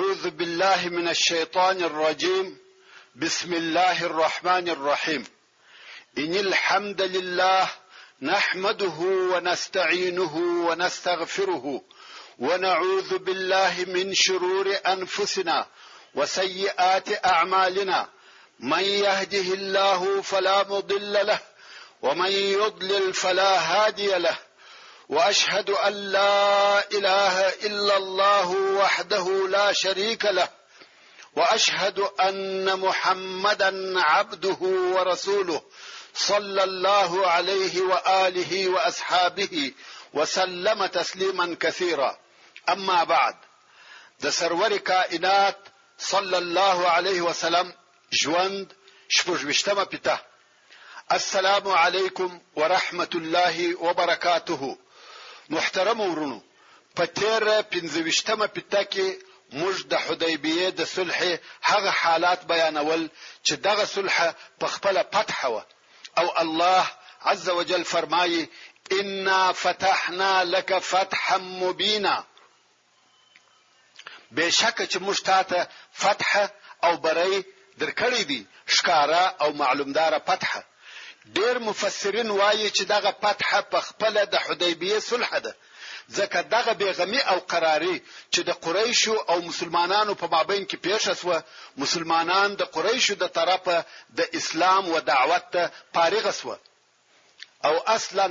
أعوذ بالله من الشيطان الرجيم. بسم الله الرحمن الرحيم. إن الحمد لله نحمده ونستعينه ونستغفره ونعوذ بالله من شرور أنفسنا وسيئات أعمالنا، من يهده الله فلا مضل له ومن يضلل فلا هادي له، وأشهد أن لا إله إلا الله وحده لا شريك له، وأشهد أن محمدا عبده ورسوله صلى الله عليه وآله وأصحابه وسلم تسليما كثيرا. أما بعد، د سرور کائنات صلى الله عليه وسلم ژوند شپږویشتمه پته. السلام علیکم ورحمة الله وبرکاته. محترم ورونو، په تیر 25مه پته کې موږ د حدیبیه د صلح هغه حالات بیانول چې دغه صلح په خپل فتح و، او الله عز وجل فرمایي: انا فتحنا لك فتحا مبینا. بشک چې موږ تاته فتح او بری درکړې دي، ښکارا او معلومدار فتح. ډېر مفسرین وایي چې دغه فتح په خپل د حدیبیه صلح ده، ځکه دغه بیغمی او قراری چې د قریشو او مسلمانانو په مابین کې پیښ شوه، مسلمانان د قریشو د طرفه د اسلام و دعوت ته فارغ شوه. او اصلا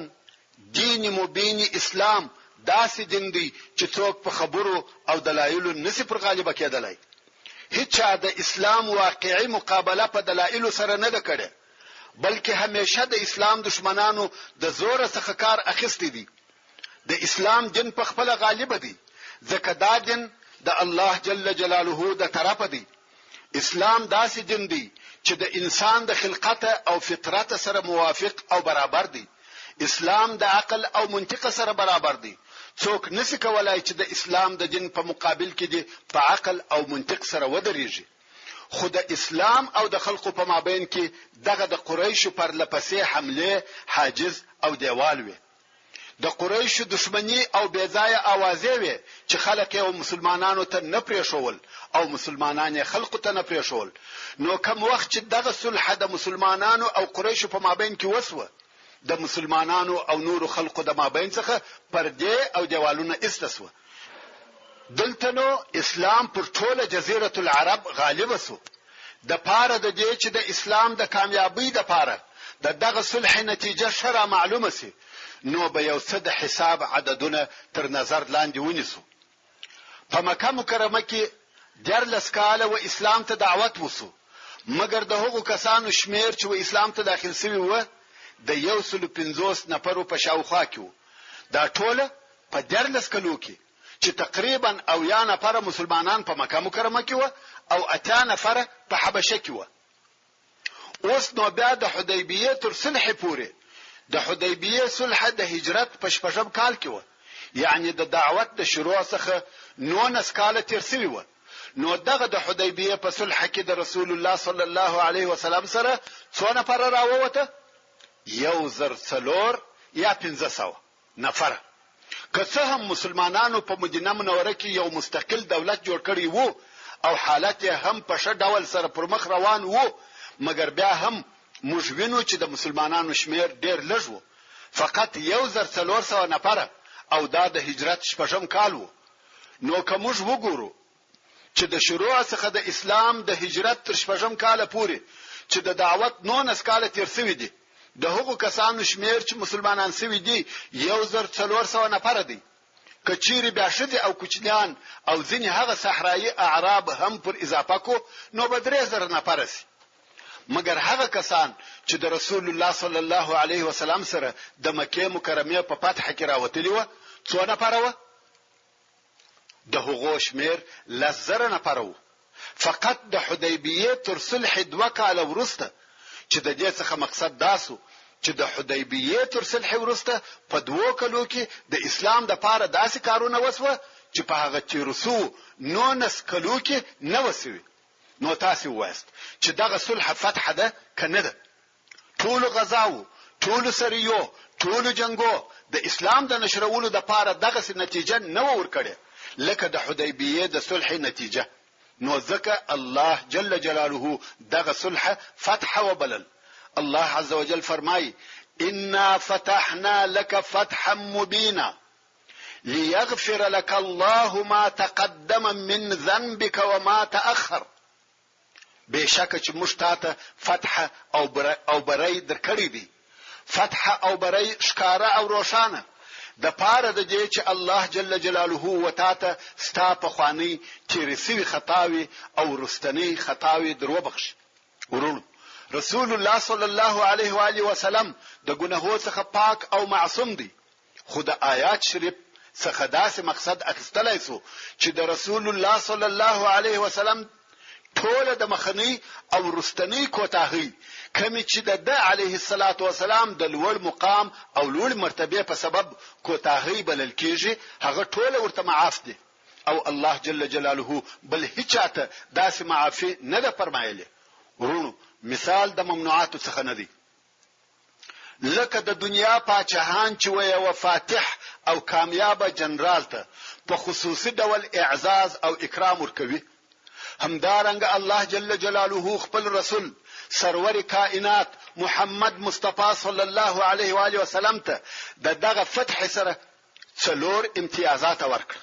دین مبین اسلام داسې دین دی چې څوک په خبرو او دلایلو نسی پر غالبه کېدلی. هیڅ د اسلام واقعي مقابله په دلایلو سره نه ده کړې، بلکې همیشه د اسلام دشمنانو د زور څخه کار اخیستی دي. د اسلام دین په خپل غالب دی، ځکه دا دین د الله جل جلاله د طرفه دی. اسلام داسې دین دی چې د انسان د خلقت او فطرت سره موافق او برابر دی. اسلام د عقل او منطق سره برابر دی. څوک نسی کولای چې د اسلام د دین په مقابل کې دی په عقل او منطق سره ودرېږي. خو د اسلام او د خلقو په مابین کې دغه د قریشو پر لپسې حمله حاجز او دیوال وي. د قریشو دشمنی او بیځای اوازې وي چې خلک یې مسلمانانو ته نه پریښول او مسلمانان یې خلقو ته نه پریښول. نو کوم وخت چې دغه صلح د مسلمانانو او قریشو په مابین کې وسوه، د مسلمانانو او نورو خلقو د مابین څخه پردې او دیوالونه استسوه. دلته نو اسلام پر ټوله جزیره العرب غالب سو. د پاره د دې چې د اسلام د کامیابی د پاره دغه صلح نتیجه شرع معلومه سي، نو به یو څه د حساب عددونه تر نظر لاندې ونیسو. په مکه مکرمه کې 14 کاله و اسلام ته دعوت وسو، مګر د هغو کسانو شمیر چې و اسلام ته داخل شوي و د 150 نفرو په شاوخوا کې و. دا ټوله په 14 کلو کې چې تقریبا 80 نفر مسلمانان په مکه مکرمه کې و او 80 نفر په حبشه کې و. اوس نو بیا د حدیبیه تر صلح پورې، د حدیبیه صلح د هجرت په 6 کال کې و، یعنی د دعوت د شروع څخه 19 کال تیر شوی و. نو دغه د حدیبیه په صلح کې د رسول الله صلی الله علیه وسلم سره څو نفر راووته؟ 1,400 یا 1500 نفر. که څه هم مسلمانانو په مدینه منوره کې یو مستقل دولت جوړ کړی وو او حالت هم په ښه ډول سره پر مخ روان وو، مګر بیا هم موږ وینو چې د مسلمانانو شمیر ډیر لږ وو، فقط 1,400 نفر، او دا د هجرت 6 کال وو. نو که موږ وګورو چې د شروع څخه د اسلام د هجرت تر 6 کال پورې چې د دعوت 19 کال تیر شوی دي، د هغو کسانو شمیر چې مسلمانان شوی دي 1,400 نفر دي. کچيري بیا شدي او کوچنیان او ځینې هغه صحرایي اعراب هم پر اضافه کو، نو به 3,000 نفر شي. مګر هغه کسان چې د رسول الله صلی الله علیه وسلم سره د مکه مکرمه په فتح کې راوتلی و، څو نفر و؟ د هغو شمیر 1,000 نفر و. فقط د حدیبیه تر صلح 2 کال وروسته، چې د دې څخه مقصد داسو چې د حدیبیه تر صلح وروسته په 2 کلو کې د اسلام د پاره داسې کارونه وسوه چې په هغه تیرسو 19 کلو کې نه وسوي. نو تاسو وایست چې دغه صلح فتح ده کنه ده؟ ټول غزاو، ټول سریو، ټول جنگو د اسلام د نشرولو د پاره دغه نتیجه نه ورکړي لکه د حدیبیه د صلح نتیجه. نو ځکه الله جل جلاله دغه صلح فتح وبلل. الله عز وجل فرمای انا فتحنا لك فتحا مبينا ليغفر لك الله ما تقدم من ذنبك وما تأخر. بشک چې موږ تاته فتح او بری درکړی دي، فتح او بری ښکارا او روښانه د پاره د دې چې الله جل جلاله وتاته ستا په خواني تیرې سوي خطاوي او رستنی خطاوي درو بخش. ورونو رسول الله صلی الله علیه و آله وسلم د ګناهو څخه پاک او معصوم دی، خو د آیات شریف څخه داسې مقصد اخیستلای سو چې د رسول الله صلی الله علیه وسلم ټول د مخنی او رستنی کوتاهی کمی چې د علیه الصلاة والسلام د لوړ مقام او لوړ مرتبه په سبب کوتاهی بلل کیږي، هغه ټول ورته معاف دي او الله جل جلاله بل هیڅاته داسې معافي نه ده فرمایلی. ورونو مثال د ممنوعات څخه نه دی، لکه د دنیا پاچاهان چې وي فاتح او کامیاب جنرال ته په خصوصي ډول اعزاز او اکرام ورکوي، همدارنګ الله جل جلاله خپل رسول سرور کائنات محمد مصطفی صلی الله علیه و آله وسلم ته دغه فتح سره څلور امتیازات ورکړ.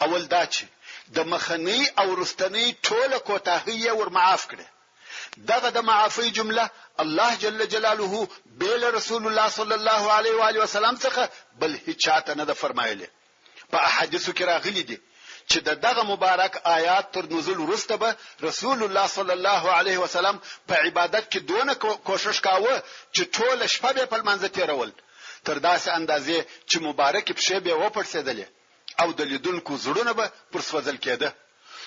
اول دا چې د مخنی او رستنی ټوله کوتاهی ور معاف کړي. دغه د معافی جمله الله جل جلاله بیل رسول الله صلی الله علیه و آله وسلم څخه بل هیڅ نه ده فرمایلی. په احادیثو کې راغلي دي چې دغه مبارک آیات تر نزول وروسته به رسول الله صلی الله علیه وسلم په عبادت کې دونه کوشش کاوه چې ټول شپه به په منځ تیرول، تر داسې اندازې چې مبارک پښې به وپړسېدلې او د لیدونکو زړونه به پر سوځل کېده.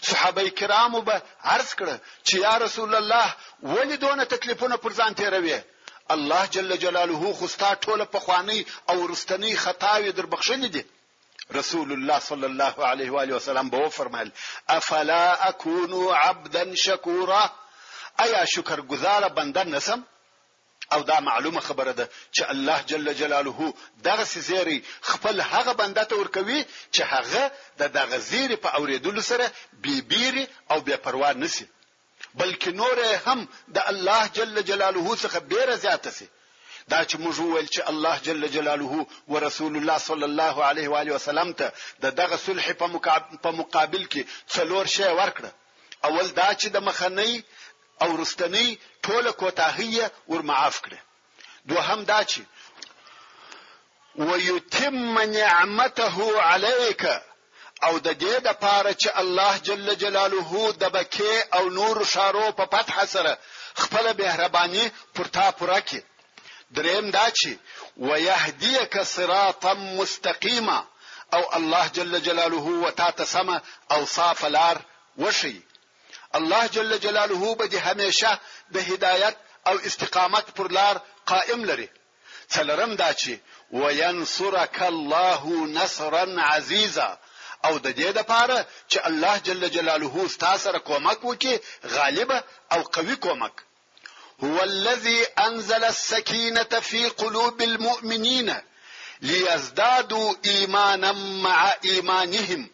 صحابه کرامو به عرض کړه چې یا رسول الله ولې دونه تکلیفونه پر ځان تیروي؟ الله جل جلاله خو ستا ټوله پخوانی او رستنی خطاوي در بخښلې دي. رسول الله صلی الله علیه و آله وسلم به فرمایل افلا اكون عبدا شکورا، ایا شکر گزار بنده نسم؟ او دا معلومه خبره ده چې الله جل جلاله دغه سيزيري خپل هغه بنده ته ورکوي چې هغه دغه زیری په اوریدلو سره بیبيري او بے پروا نسی، بلکې نور هم د الله جل جلاله څخه ډیره زیاته سي. دا چې موږ ویل چې الله جل جلاله ورسول الله صلی الله علیه و آله وسلم ته دغه صلح په مقابل کې څلور شی ورکړه. اول دا چې د مخنی او رستنی ټوله کوتاهیه ور معاف کړه. دوهم دا چې ويتم نعمته عليك، او د دې د پاره چې الله جل جلاله د بکې او نور شارو په فتح سره خپل مهرباني پرتا پوره کړي. دریم دا چې ويهديك صراطا مستقيما، او الله جل جلاله وتعالى سما او صاف لار وشي. الله جل جلاله به همیشه د هدایت او استقامت پر لار قائم لري. څلورم دا چې وينصرك الله نصرا عزيزا، او د دې لپاره چې الله جل جلاله ستاسو سره کومک وکي غالب او قوي کومک. هو الذي انزل السكينة في قلوب المؤمنين ليزدادوا ايمانا مع ايمانهم.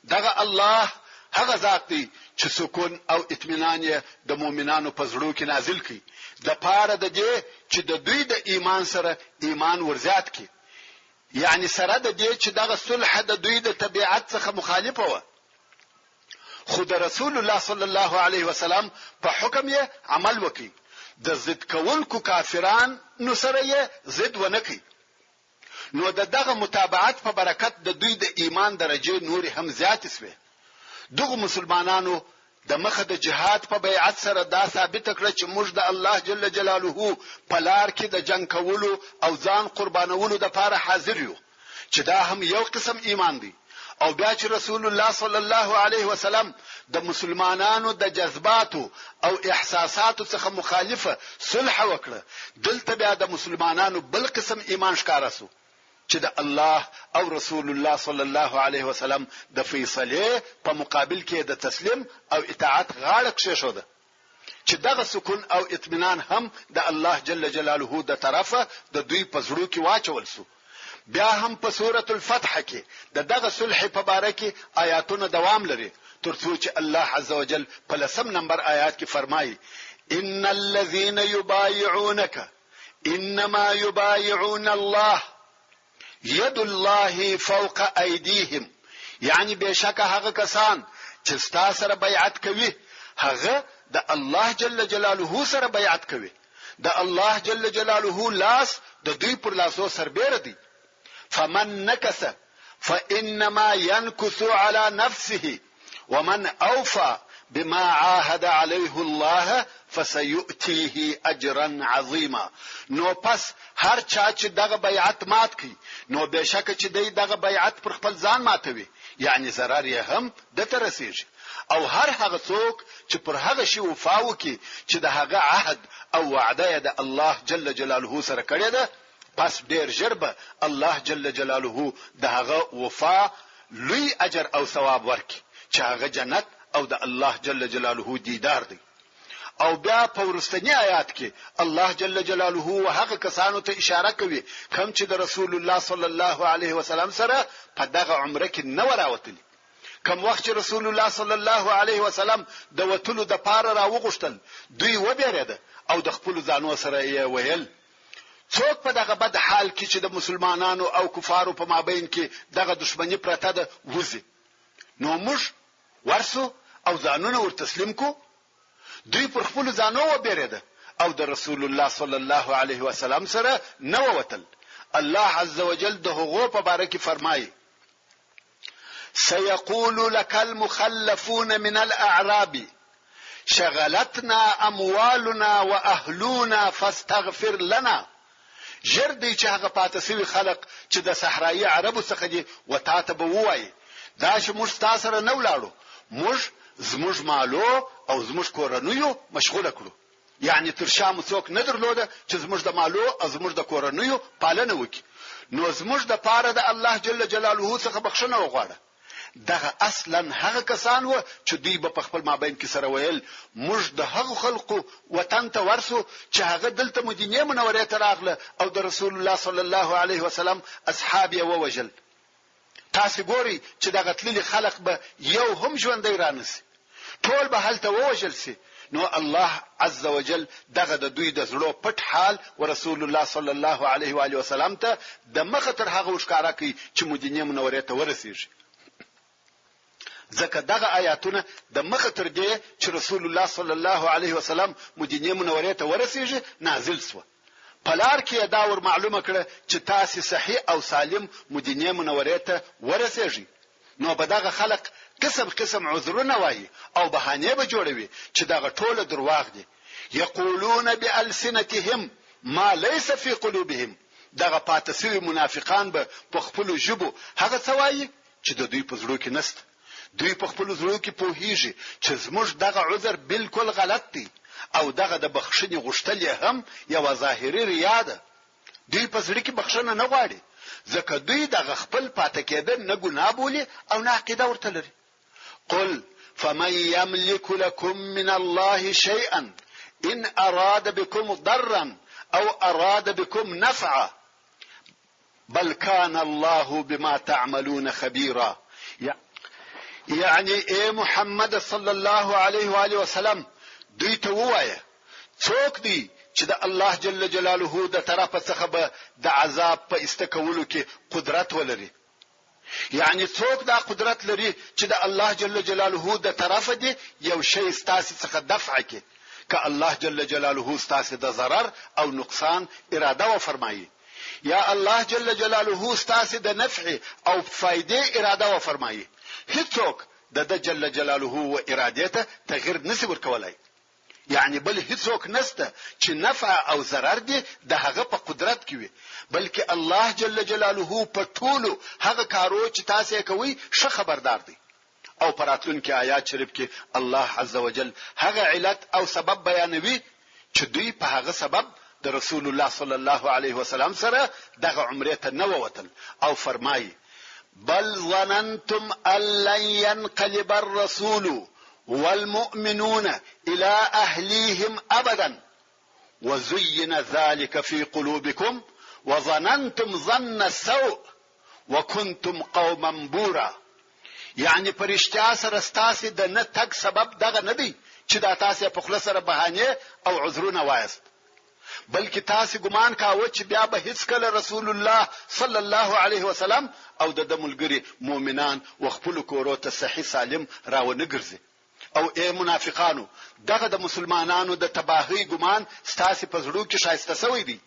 دغه الله هغه ذات دی چې سکون او اطمینان یې د مؤمنانو په زړه کې نازل کړي د پاره د دې چې د دوی د ایمان سره ایمان ورزیات کړي. یعنی سره د دې چې دغه صلح د دوی د طبيعت څخه مخالفه و، خو د رسول الله صلی الله علیه وسلم په حکم یې عمل وکړي. د ضد کوونکو کافران نو سره یې ضد ونکړي، نو دغه متابعت په برکت د دوی د ایمان درجه نور هم زیات شوه. دغه مسلمانانو د مخه د جهاد په بیعت سره دا ثابت کړ چې موږ د الله جل جلاله په لار کې د جنگ کولو او ځان قربانولو د لپاره حاضر یو، چې دا هم یو قسم ایمان دی. او بیا چې رسول الله صلی الله علیه وسلم د مسلمانانو د جذباتو او احساساتو څخه مخالفه صلح وکړه، دلته بیا د مسلمانانو بل قسم ایمان ښکارا سو چې د الله او رسول الله صلی الله علیه وسلم د فیصله په مقابل کې د تسلیم او اطاعت غاړه کښېښوده، چې دغه سکون او اطمینان هم د الله جل جلاله د طرفه د دوی په زړه کې واچول سو. بیا هم په سورۃ الفتح کې دغه صلح په باره کې آیاتونه دوام لري. ترڅو چې الله عزوجل په 10 نمبر آیات کې فرمایي ان الذين يبايعونك انما يبايعون الله يد الله فوق ايديهم. یعنی بشک هغه کسان چې ستا سره بیعت کوي هغه د الله جل جلاله سره بیعت کوي. د الله جل جلاله لاس د دوی پر لاسو سربېره دی. فمن نكث فانما ينكث على نفسه ومن اوفى بما عاهد عليه الله فسيؤتيه اجرا عظيما. نو پس هر چا چې دغه بیعت مات کړي نو بشک چې دغه بیعت پر خپل ځان ماتوي یعنی zarar یې هم د ترسیږي. او هر هغه څوک چې پر هغه شی وفا وکي چې د هغه عهد او وعده د الله جل جلاله سره کړی ده پس ډیر ژر به الله جل جلاله د هغه وفا لوی اجر او ثواب ورکړي چې هغه جنت او د الله جل جلاله دیدار دی. او بیا په ورستنی آیات کې الله جل جلاله هغه کسانو ته اشاره کوي کوم چې د رسول الله صلی الله علیه وسلم سره په دغه عمره کې نه وراوتلی. کوم وخت چې رسول الله صلی الله علیه وسلم د وتلو د پاره راوغښتل دوی وبېرېده او د خپل ځانو سره یې ویل څوک په دغه بد حال کې چې د مسلمانانو او کفارو په مابین کې دغه دښمنی پرته ده وځي نو موږ ورسو او ځانونه ور تسلیم کو. دوی پر خپل ځانو وبېرېده او د رسول الله صلی الله علیه وسلم سره نه وتل. الله عز وجل د هغو په باره کې فرمایي سيقول لك المخلفون من الأعراب شغلتنا أموالنا وأهلنا فاستغفر لنا. ژر دی چې هغه پاتې سوي خلق چې د صحرایي عربو څخه دي وتاته به وایي دا چې موږ تاسو سره نه ولاړو موږ زموږ مالو او زموږ کورنیو مشغوله کړو. یعنی تر شام څوک نه درلوده چې زموږ د مالو او زموږ د کورنیو پالنه وکړي. نو زموږ د پاره د الله جل جلاله څخه بخښنه وغواړه. دغه اصلا هغه کسان و چې دوی په خپل مابین کې سره ویل موږ د هغه خلقو وطن ته ورسو چې هغه دلته مدینه منوره ته راغله او د رسول الله صلی الله علیه وسلم اصحاب یې ووجل. تاسو ګوري چې دغه تللي خلق به یو هم ژوندۍ رانسي ټول به هلته ووجل سي. نو الله عز وجل دغه د دوی د زړه پټ حال ورسول الله صلی الله علیه و آله وسلم ته د مخه تر هغه وشکارا کوي چې مدینه منوره ته ورسیږي. ځکه دغه آیاتونه د مخه تر دې چې رسول الله صلی الله علیه وسلم مدینه منوره ته ورسیږي نازل شو. په لار کې دا ور معلومه کړه چې تاسو صحیح او سالم مدینه منوره ته ورسیږي. نو به دغه خلق قسم عذرونه وایي او بهانه به جوړوي چې دغه ټوله درواغ دي. یقولون بالسنتهم ما ليس في قلوبهم. دغه پاتسوي منافقان به په خپل ژبو هغه څه وایي چې د دوی په زړه کې نشته. دوی په خپل زړه کې پوهیږي چې زموږ دغه عذر بالکل غلط دی او دغه د بخښنې غوښتل هم یو ظاهري ریا ده. دوی په زړه کې بخښنه نه غواړي ځکه دوی دغه خپل پاتې کېدل نه ګناه بولي او نه عقیده ورته لري. قل فمن يملك لكم من الله شيئا إن أراد بكم ضرا أو أراد بكم نفعا بل كان الله بما تعملون خبيرا. یعنی اے محمد صلی الله علیه و آله وسلم دوی ته ووایه څوک دی چې د الله جل جلاله د طرفه څخه به د عذاب په استکولو کې قدرت ولري. یعنی څوک دا قدرت لري چې د الله جل جلاله د طرفه دی یو شی ستاسو څخه دفع کړي که الله جل جلاله ستاسو د ضرر او نقصان اراده و فرمایي یا الله جل جلاله ستاسو د نفع او فائدې اراده و فرمایي. هیڅوک د جل جلاله و اراده ته تغیر نشي ورکولای. یعنی بل هیڅوک نسته چې نفع او ضرر دي د هغه په قدرت کې وي بلکې الله جل جلاله په ټولو هغه کارو چې تاسو کوي ښه خبردار دی. او پراتونکو آیات شریف کې الله عز وجل هغه علت او سبب بیانوي چې دوی په هغه سبب د رسول الله صلی الله علیه وسلم سره دغه عمره ته نه ووتل او فرمایي بل ظننتم ان لن ينقلب الرسول والمؤمنون الى اهليهم ابدا وزين ذلك في قلوبكم وظننتم ظن السوء وكنتم قوما بورا. یعنی پرشتیا سره ستاسو د نه تک سبب دغه نه دی چې دا تاسو په خلاص سره بهانه او عذرونه وایست، بلکې تاسو ګمان کاوه چې بیا به هیڅ کله رسول الله صلی الله علیه وسلم او د ملګری مؤمنان وخپل کورو ته صحیح سالم راونه ګرځي. او ای منافقانو، دغه د مسلمانانو د تباہی ګمان ستاسو په زړه کې شایسته شوی دی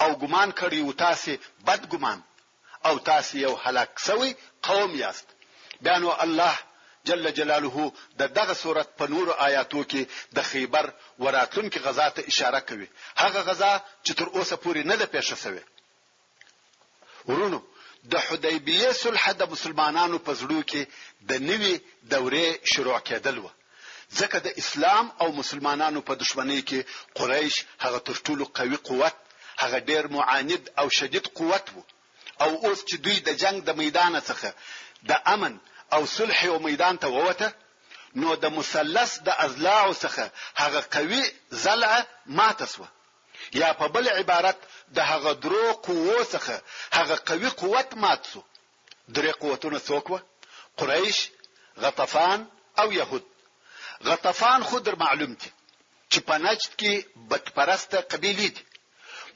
او ګمان کړی و تاسو بد ګمان او تاسو یو هلاک شوی قوم یاست. بیانو الله جل جلاله دغه سورت په نور آیاتو کې د خیبر وراتونکو غزا ته اشاره کوي، هغه غزا چې تر اوسه پورې نه ده پیښه شوې. ورونو، د حدیبیه صلح د مسلمانانو په زړه کې د نوې دورې شروع کېدل و، ځکه د اسلام او مسلمانانو په دشمنی کې قریش هغه تر ټولو قوي قوت، هغه ډیر معاند او شدید قوت و. او اوس چې دوی د جنگ د میدان څخه د امن او صلح او میدان ته ووته، نو د مثلث د اضلاع څخه هغه قوي زلعه ماته سو، یا په بل عبارت د هغه درو قوو څخه هغه قوي قوت مات سو. درې قوتونه څوک و؟ قریش، غطفان او يهود. غطفان خو در معلوم دي چې په نجد کې بتپرسته قبیلې دي،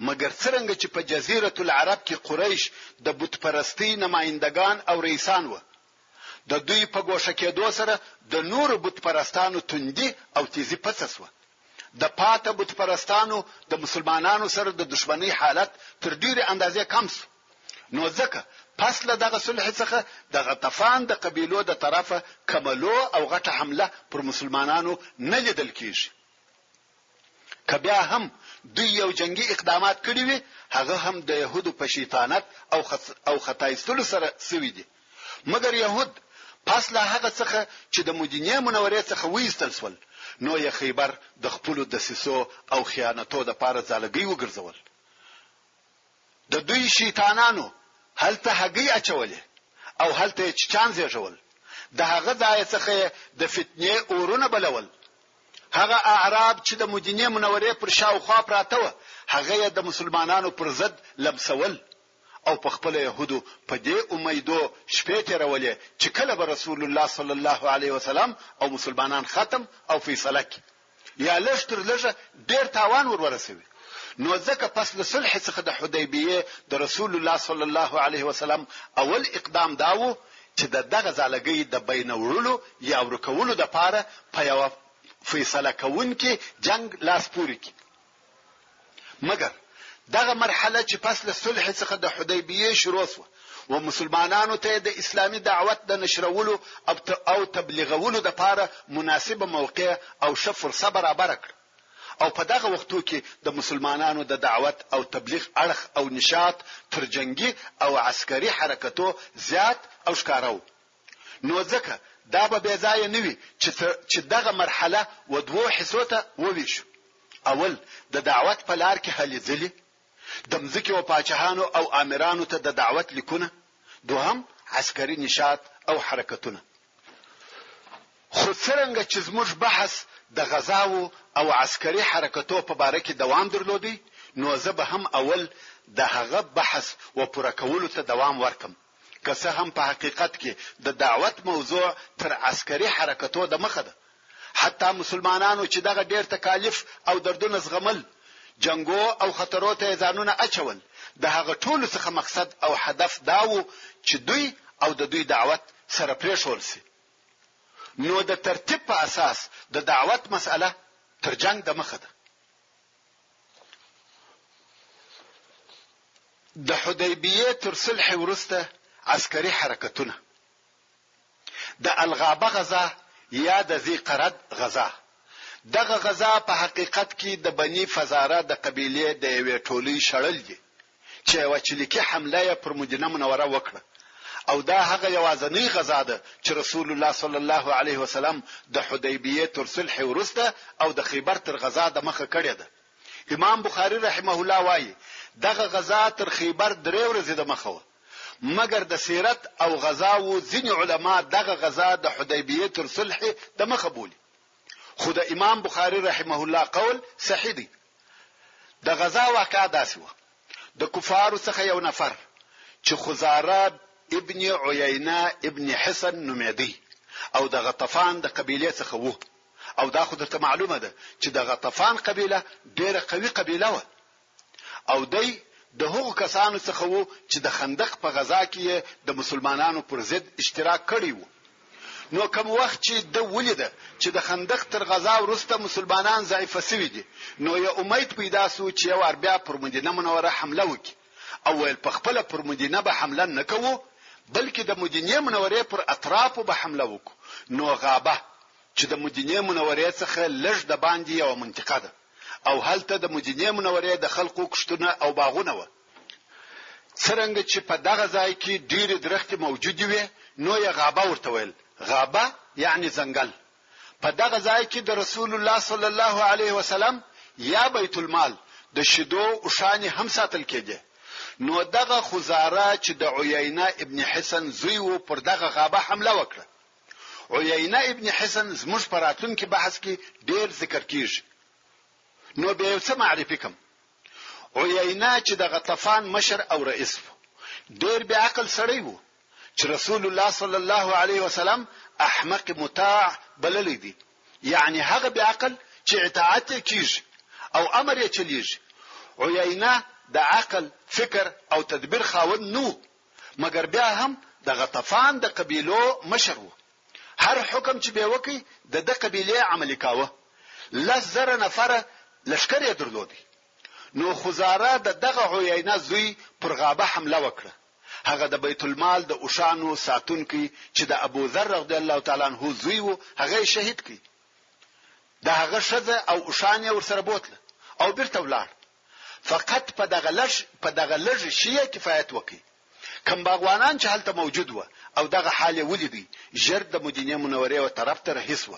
مګر څنګه چې په جزیره العرب کې قریش د بتپرستی نمائندگان او رئیسان و، د دوی په ګوشه کېدو سره د نور بتپرستانو توندي او تیزی پڅسوه. د پاته بتپرستانو د مسلمانانو سره د دشمنی حالت تر ډیره اندازې کم شو. نو ځکه پس له دغه صلح څخه د غطفان د قبیلو د طرفه کملو او غټه حمله پر مسلمانانو نه لیدل کیږي. کبیا هم دوی یو جنگي اقدامات کړی وي، هغه هم د يهودو په شیطانت او خطایستلو سره سوي دي. مګر يهود پس له هغه څخه چې د مدینه منورې څخه وېستل سول، نو یې خیبر د خپل دسیسو او خیانتو د پاره ځالګي وګرځول. د دوی شیطانانو هلته هګي اچولې او هلته چچان زیږول، د هغه ځای څخه د فتنې اورونه بلول. هغه اعراب چې د مدینه منورې پر شاوخوا پراته و، هغه د مسلمانانو پر ضد لمسول او په خپل يهودو په دې امیدو شپې تیرولې چې کله به رسول الله صلی الله علیه وسلم او مسلمانان ختم او فیصله کی یا لشتر لږه ډیر تاوان ورسوي. نو ځکه پس له صلح څخه د حدیبیه د رسول الله صلی الله علیه وسلم اول اقدام داو چې دغه ځالګي د بینورلو یا ورکولو د پاره په یو فیصله کوونکې جنگ لاس پوري کی. مګر دغه مرحله چې پس له صلح څخه د حدیبیه شروع شو و مسلمانانو ته د اسلامي دعوت د نشرولو او تبلیغولو د پاره مناسبه موقع او ښه فرصه برابر کړ. او په دغه وختو کې د مسلمانانو د دعوت او تبلیغ اړخ او نشاط تر جنگي او عسکري حرکتو زیات او ښکارو. نو ځکه دا به ځای نه وي چې دغه مرحله و دوه حصو ته وویشو. اول د دعوت په لار کې هلې ځلې د مځکې او پاچاهانو او امیرانو ته د دعوت لیکونه، دوهم عسکري نشاط او حرکتونه. خو څنګه چې زموږ بحث د غزاو او عسکري حرکتو په باره کې دوام درلودي، نو زه به هم اول د هغه بحث و پوره کولو ته دوام ورکم، که څه هم په حقیقت کې د دعوت موضوع تر عسکري حرکتو د مخه ده. حتی مسلمانانو چې دغه ډیر تکالیف او دردونه زغمل، جنگو او خطرو ته ځانونه اچول، د هغه ټولو څخه مقصد او هدف داو چې دوی او د دوی دعوت سره پریښول شي. نو د ترتیب په اساس د دعوت مسأله تر جنگ د مخه ده. د حدیبیه تر صلح ورسته عسکري حرکتونه، د الغابه غزا یا د ذی قرد غزا. دغه غزا په حقیقت کې د بنی فزاره د قبیله د یوې ټولۍ شړل دي چې وچلیکي حمله پر مدینه منوره وکړه، او دا هغه یوازنی غزا ده چې رسول الله صلی الله علیه وسلم د حدیبیه تر صلح ورسته او د خیبر تر غزا د مخه کړی ده. امام بخاری رحمه الله وایي دغه غزا تر خیبر 3 ورځې د مخه و، مګر د سیرت او غزاو ځینې علما دغه غزا د حدیبیه تر صلح د مخه بولي. خو د امام بخاری رحمه الله قول صحیح دی. د غزا واقعا داسې و، د کفارو څخه یو نفر چې خزاره ابن عیینه ابن حصن نومېدی او د غطفان د قبیله څخه وو. او دا خو درته معلومه ده چې د غطفان قبیله ډیره قوي قبیله و او دی د هغو کسانو څخه وو چې د خندق په غزا کې د مسلمانانو پر ضد اشتراک کړی وو. نو کوم وخت چې د ولیده چې د خندق تر غزا وروسته مسلمانان ضعیف شوي دي، نو یو امید پیدا سو چې یو بیا پر مدینه منوره حمله وکړي او ول په خپل پر مدینه به حمله نه کوو، بلکې د مدینه منورې پر اطرافو به حمله وکړو. نو غابه چې د مدینه منورې څخه لږ د باندې یو منطقه ده او هلته د مدینه منورې د خلقو کشتونه او باغونه و. څرنګه چې په دغه ځای کې ډېر درختي موجود وي، نو یې غابه ورته ویل. غابه یعنی ځنګل. په دغه ځای کې د رسول الله صلی الله علیه وسلم یا بیت المال د شیدو او شان هم ساتل کېده. نو دغه خزاره چې د عیینه ابن حسن زوی و پر دغه غابه حمله وکړه. عیینه ابن حسن زموږ په راتلونکي بحث کې ډیر ذکر کیږي. نو به یو څه معرفي کوم. عیینه چې د غطفان مشر او رئیس و، ډیر بیا عقل سړی و چې رسول الله صلی الله علیه وسلم احمق مطاع بللی دی، یعنی هغه بیا عقل چې اطاعت کیږي او امر یې چلیږي. عیینه د عقل، فکر او تدبیر خاوند نو، مګر بیا هم د غطفان د قبیلو مشر و. هر حکم چې به وکي د قبیله عملی کاوه. لزر نفر لشکره درلودي. نو خزاره دغه عیینه زوی پر غابه حمله وکړه. هغه د بیت المال د اوشانو ساتونکي چې د ابو ذر رضی الله تعالی عنہ زوی وو، هغه شهید کړي. د هغه شذ او اوشان ورسره بوتله او بیرته ولاړ. فقط په دغه لږ شی کفایت وکړي. کوم باغوانان چې هلته موجود و او دغه حال ولیدي، ژر د مدینه منورې او طرف ته رهیس و.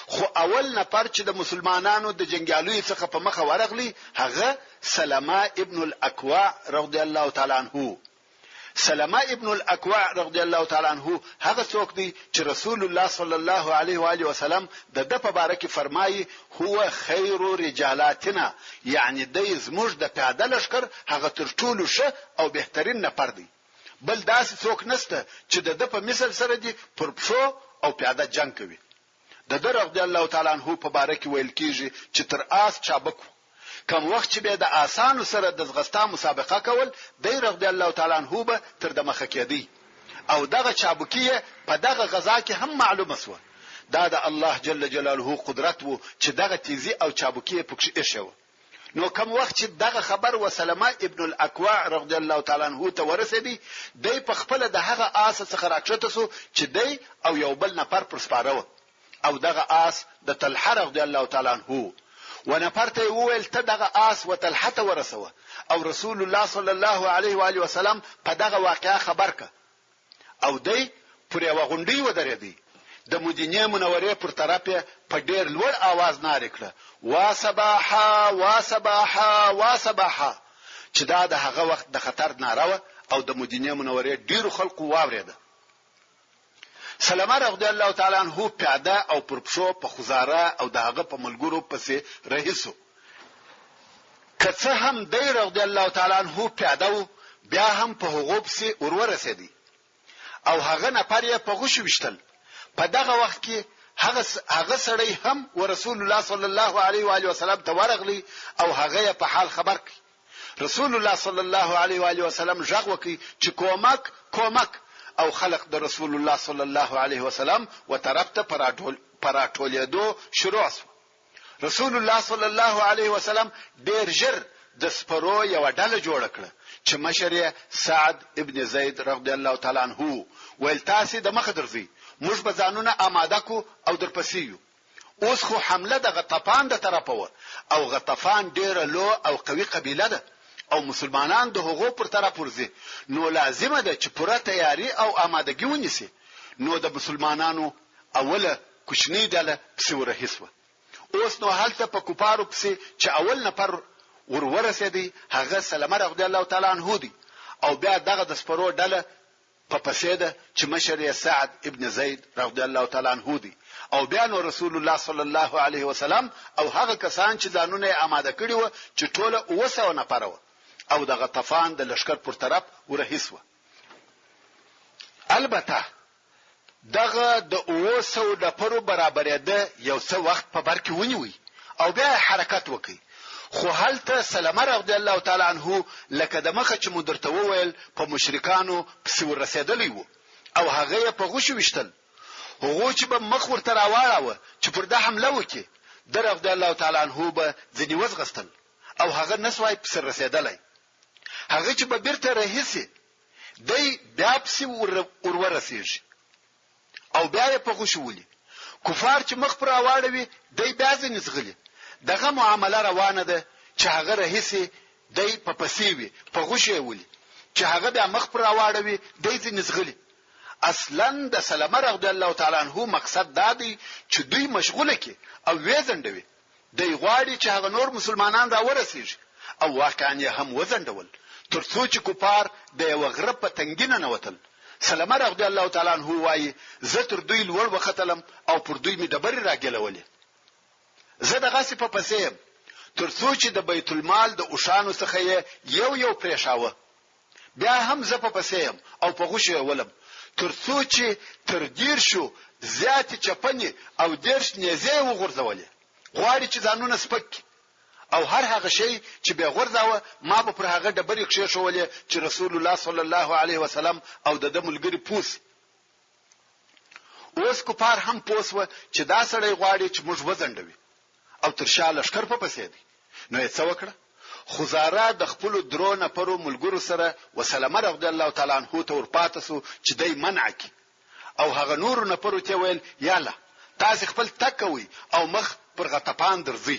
خو اول نفر چې د مسلمانانو د جنگیالوی څخه په مخه ورغلی، هغه سلمہ ابن الاکوع رضی الله تعالی عنہ. سلمہ ابن الاکوع رضی الله تعالی عنہ هغه څوک دی چې رسول الله صلی الله علیه و آله وسلم د په باره کې فرمایي هو خیر رجالاتنا، یعنی د زموږ د پیاده لشکر هغه تر ټولو ښه او بهترین نفر دی. بل داسې څوک نشته چې د په مثل سره دی پر پښو او پیاده جنگ کوي. د رضی الله تعالی عنہ په باره کې ویل کیږي چې تر آس چابک. کوم وخت چې به د آسانو سره د زغستا مسابقه کول، د رضی الله تعالی عنہ به تر د مخه کېدی او دغه چابکیه په دغه غزا کې هم معلومه سو. دا د الله جل جلاله قدرت وو چې دغه تیزی او چابکیه پکې ایښو. نو کوم وخت چې دغه خبر وسلمہ ابن الاکوع رضی الله تعالی عنہ ته ورسېدی، دی په خپل د هغه آس څخه راکښته سو چې دی او یو بل نفر پر سپاره او دغه آس د طلحه رضی الله تعالی عنہ ونفرته ویل ته دغه آس وطلحه ورسوه او رسول الله صلی الله علیه و آله وسلم په دغه واقعه خبر ک او دی پر یو غونډي ودرېدی. د مدینه منورې پر طرفه په ډیر لوړ आवाज ناره کړه، وا صباحا وا صباحا وا صباحا، چې دا د هغه وخت د خطر ناره او د مدینه منورې ډیرو خلکو واورېده. سلمہ رضی الله تعالی عنہ پیاده او پر پښو په خزاره او دغه په ملګرو پسې رهیسو. کڅه هم دی رضی الله تعالی عنہ پیاده بیا هم په هغه پسې ورورسېدی او هغه نفر یې په غوښ وشتل. په دغه وخت کې هغه سړی هم ورسول الله صلی الله علیه و آله وسلم ته ورغلی او هغه په حال خبر کړ. رسول الله صلی الله علیه و آله وسلم ژغ وکړي چې کومک او خلق د رسول الله صلی الله علیه وسلم وتربت پراټولیدو شروع شو. رسول الله صلی الله علیه وسلم ډیر ژر د سپرو یو ډله جوړ کړه چې مشر سعد ابن زید رضی الله تعالی عنہ ول تاسو د مخ درځي، موږ به ځانونه آماده کو او درپسې یو. اوس خو حمله د غطفان د طرفه او غطفان ډیر لو او قوي قبیله ده او مسلمانان د هغو پر طرف ورځي. نو لازمه ده چې پوره تیاری او آمادګي ونیسي. نو د مسلمانانو اوله کوچنی ډله څوره هیڅ. اوس نو هلته په کوپارو پسې چې اول نفر ورورسېدی هغه سلمہ رضی الله تعالی عنہ دی او بیا دغه د سپرو ډله په پسې ده چې مشر سعد ابن زید رضی الله تعالی عنہ دی او بیا نو رسول الله صلی الله علیه وسلم او هغه کسان چې ځانونه آماده کړي و چې ټوله 200 نفر و او د غطفان د لشکر پر طرف ورهیس و. البته دغه د 200 نفرو برابرېده یو څه وخت په بر کې ونیوي او بیا حرکت وکړي. خو هلته سلمہ رضی الله تعالی عنہ لکه د مخه چې مدرته وویل په مشرکانو پسې ورسېدلی وو او هغه په غوښو وشتل. هغه چې به مخ ورته راواړاوه چې پر ده حمله وکړي، د رضی الله تعالی عنہ به ځنی وزغستل او هغه نسوای پسې رسېدلی. هغه چې به بیرته راهیسي دی بیا پسې ورورسېږي او بیا په غوښو ولي. کفار چې مخ پر راواړوي دی بیا ځنی زغلي. دغه معامله روانه ده چې هغه راهیسي دی په پسیوي په غوښه ولي، چې هغه بیا مخ پر راواړوي دی ځنی زغلي. اصلا د سلمہ رضی الله تعالی عنہ مقصد دا دی چې دوی مشغوله کی او وزندوي. دی غواړي چې هغه نور مسلمانان را ورسیږي او واقعا یې هم وزندول ترڅو چې کفار د یو غره په تنګینه نه وتل. سلمہ رضی الله تعالی عنہ وايي زه تر دوی لوړ وختلم او پر دوی می ډبرې راګلولې. زه دغه څه په پسې ترڅو چې د بیت المال د اوشانو څخه یو پریښاوه. بیا هم زه په پسې او په غوښه ولم ترڅو چې تر دیر شو زیات چپنی او دیرش نیزه وغورځولې. غواړي چې ځانونه سپک او هر هغه شی چې به غورځاوه ما به پر هغه ډبرې کښېښولې چې رسول الله صلی الله علیه وسلم او د ملګری پوس. اوس کفار هم پوسوه چې دا سړی غواړي چې موږ وزندوي او تر شا لشکر په پسې دی. نو یې څه وکړه؟ خزاره د خپل درونه پرو ملګرو سره وسلمہ رضی الله تعالی عنہ ته ورپاتې سو چې دای منع کی او هغه نور نه پرو ته ویل یاله تاسو خپل تکوي او مخ پر غطپان درځي.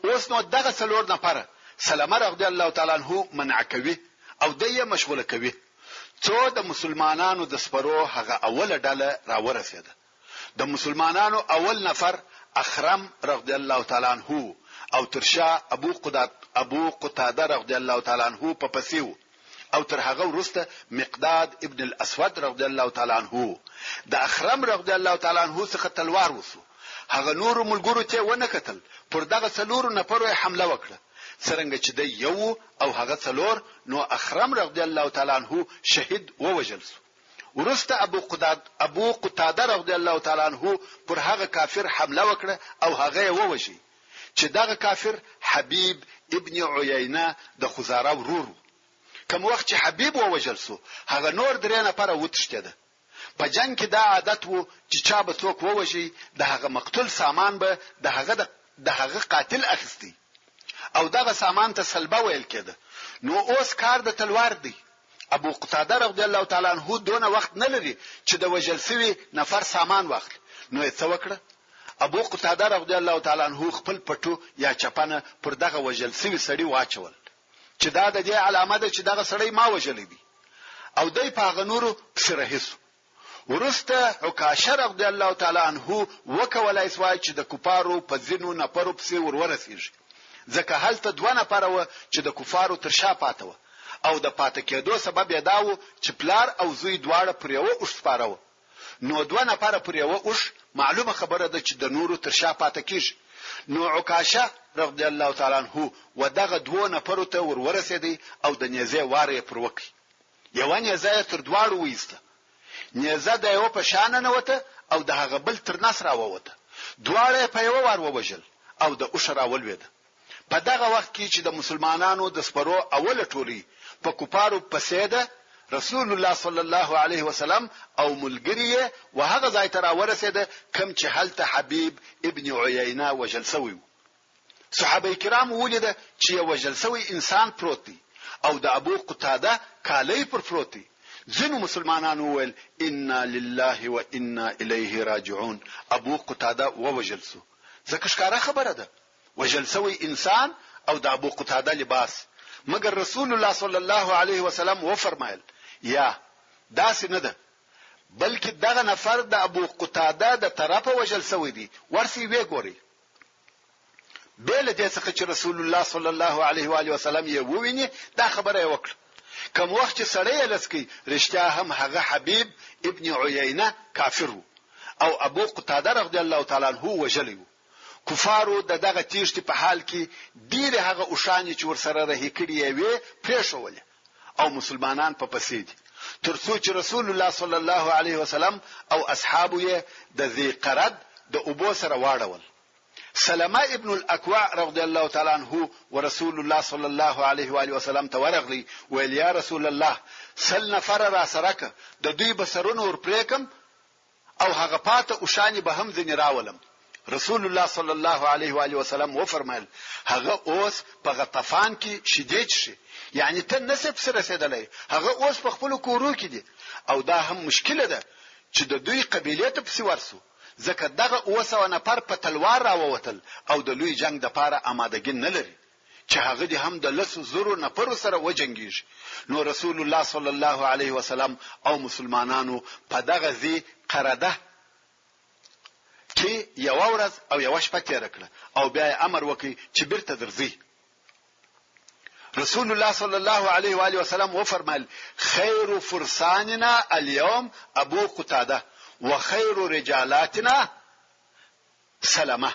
اوس نو دغه څلور نفر سلمہ رضی الله تعالی عنہ منع کوي او دایې مشغوله کوي. څو د مسلمانانو د سپرو هغه اوله ډله را ورسېده. د مسلمانانو اول نفر اخرم رضی الله تعالی عنہ او ترشا ابو قتاده رضی الله تعالی عنہ په پسیو او تر هغه وروسته مقداد ابن الاسود رضی الله تعالی عنہ. د اخرم رضی الله تعالی عنہ څخه تلوار وسو. هغه نور ملګرو ته ونه کتل، پر دغه څلور نفرو حمله وکړه. څنګه چې د یو او هغه څلور نو اخرم رضی الله تعالی عنہ شهید ووجل سو. ورسته ابو قتاده رضی الله تعالی عنہ پر هغه کافر حمله وکړه او هغه ووجي چې دغه کافر حبیب ابن عیینه د خزاره ورور. کوم وخت چې حبیب ووجل سو هغه نور درې نفر وتښتیده. په جنگ کې دا عادت وو چې چا به څوک ووجي د هغه مقتول سامان به د هغه قاتل اخیستی او دغه سامان ته سلبه ویل کېده. نو اوس کار د تلوار دی. ابو قتاده رضی الله تعالی عنہ دونه وخت نه لري چې د وجل سوي نفر سامان واخلي. نو یې څه وکړه؟ ابو قتاده رضی الله تعالی عنہ خپل پټو یا چپنه پر دغه وجل سوي سړی واچول چې دا د دې علامه ده چې دغه سړی ما وجل دی او دای په غنورو سره هیڅ. ورسته عکاشه رضی الله تعالی عنہ وکولای سوای چې د کفارو په ځینو نفرو پسې ورورسیږي. ځکه هلته دوه نفر و چې د کفارو تر شا پاتو او د پاتې کېدو سبب یې داو چې پلار او زوی دواړه پر یو اوښ سپارو. نو دوه نفر پر یو اوښ معلومه خبره ده چې د نورو تر شا پاتې کیږي. نو عکاشه رضی الله تعالی عنہ ودغه دوه نفر ته ورورسېدی او د نیزه واره پر وکي. یو نیزه تر دواړو وېسته. نیزه د یو په شان نه وته او د هغه بل تر نس راووته. دواړه په یو وار ووجل او د اوښ راولوید. په دغه وخت کې چې د مسلمانانو د سپرو اوله ټولي په کفارو پسې ده رسول الله صلی الله علیه وسلم او ملګری وهغه ځای ته راورسېده کوم چې هلته حبیب ابن عیینه وجل سوی. صحابه کرام ولیده چې یو وجل سوی انسان پروت دی او د ابو قتاده کالی پر پروت دی. ځینو مسلمانانو ویل انا لله و انا الیه راجعون. ابو قتاده ووجل سو. ځکه ښکاره خبره ده وجل سوی انسان او د ابو قتاده لباس. مگر رسول الله صلی الله علیه وسلم و فرمایل یا داس نه ده بلکې دغه نفر د ابو قتاده د طرفه وجل سوی دی. ورسی وی ګوري بل دې څخه چې رسول الله صلی الله علیه و آله وسلم یې وویني دا خبره وکړه. کوم وخت چې سړی لسکی رښتیا هم هغه حبیب ابن عیینه کافر او ابو قتاده رضی الله تعالی عنہ وجلی. کفارو دغه تیشت په حال کې ډیره هغه اوشانی چې ورسره رهي کړی وي پریښول او مسلمانان په پسې دي. ترڅو چې رسول الله صلی الله علیه وسلم او اصحابو یې د ذی قرد د ابو سره واړول. سلمہ ابن الاکوع رضی الله تعالی عنہ ورسول الله صلی الله علیه و آله وسلم ته ورغلی ویل یا رسول الله سل نفر را سره د دوی بسرونه ور پریکم او هغه پاته او شانی به هم ځنی راولم. رسول الله صلی الله علیه و آله وسلم و فرمایل هغه اوس په غطفان کې شیدې شي، یعنی ته نسب سره رسیدلې، هغه اوس په خپل کورو کې دي او دا هم مشکله ده چې د دوی قبیله ته پسی ورسو، ځکه دغه اوسه نفر په تلوار راووتل او د لوی جنگ د پاره آمادګي نه لري چې هغه دي هم د لسو زرو نفر سره وجنګیږي. نو رسول الله صلی الله علیه وسلم او مسلمانانو په دغه ذی قرده کې یو ورځ او یو شپه تیر کړه او بیا امر وکړي چې بیرته درځي. رسول الله صلی الله علیه و آله وسلم و فرمایل خیر فرساننا اليوم ابو قتاده وخير رجالاتنا سلمہ،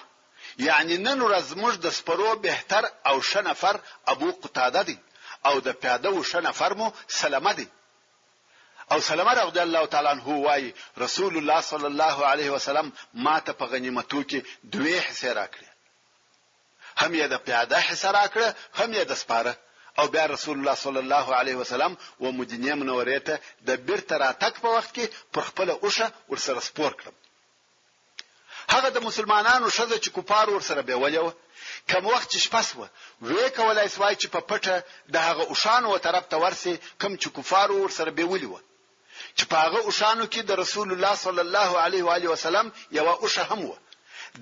یعنی نن ورځ موږ د سپرو بهتر او شنفر ابو قتاده دی او د پیاده و شنفر مو سلمہ دی. او سلمہ رضی الله تعالی عنہ وای رسول الله صلی الله علیه وسلم ما ته په غنیمتو کې دوه حصے راکړي، هم یې د پیاده حصہ راکړه هم یې د سپاره. او بیا رسول الله صلی الله علیه وسلم و مدینه منوره ته د بیرته راتګ په وخت کې پر خپل اوشه ورسره سپور کړم. هغه د مسلمانانو شذ چې کفار ورسره بیولیو کوم وخت چې شپسوه وې کولای سوای چې په پټه د هغه اوشانو طرف ته ورسي کوم چې کفار ورسره بیولیو چې په هغه اوشانو کې د رسول الله صلی الله علیه و آله وسلم یو اوشه هم و.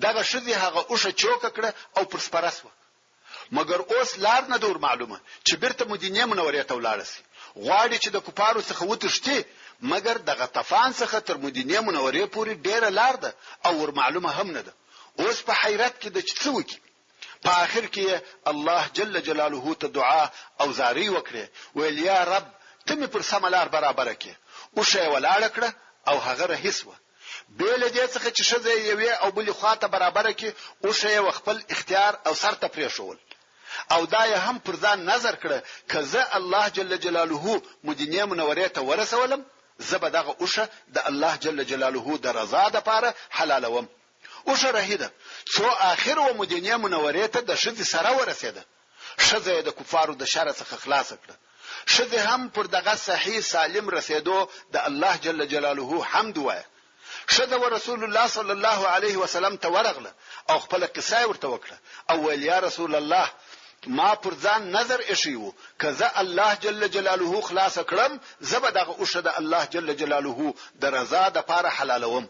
دغه شذ هغه اوشه چوک کړه او پر سپرسوه، مګر اوس لار نه دور معلومه چې بیرته مدینه منوره ته ولاړ شي. غواړي چې د کفارو څخه وتښتي، مګر د غطفان څخه تر مدینه منوره پورې ډیره لار ده او ور معلومه هم نه ده. اوس په حیرت کې د چڅوکی. په اخر کې الله جل جلاله ته دعا او زاری وکړه ویل یا رب ته می پر سم لار برابر کړه. او شی ولاړ کړه او هغه رهیسوه. بیل دې څخه چې شزه یوي او بل خواته برابر کړه او شی خپل اختیار او سر ته پریښول. او دا هم پر ځان نظر کړه کزه الله جل جلاله مدینه منوره ته ورسولم زبه دغه اوشه د الله جل جلاله د رضا د پاره حلالوم. اوشه رهیده څو اخر و مدینه منوره ته د شذ سره ورسېده. شذ د کفارو د شر څخه خلاص کړه. شذ هم پر دغه صحیح سالم رسیدو د الله جل جلاله حمد وای. شذ ورسول الله صلی الله علیه وسلم ته ورغله او خپل قصه ورته وکړه او ویل یا رسول الله ما پر ځان نظر اشیو کزه الله جل جلاله خلاص کړم زبه دغه اوشه د الله جل جلاله د رضا د پاره حلالوم.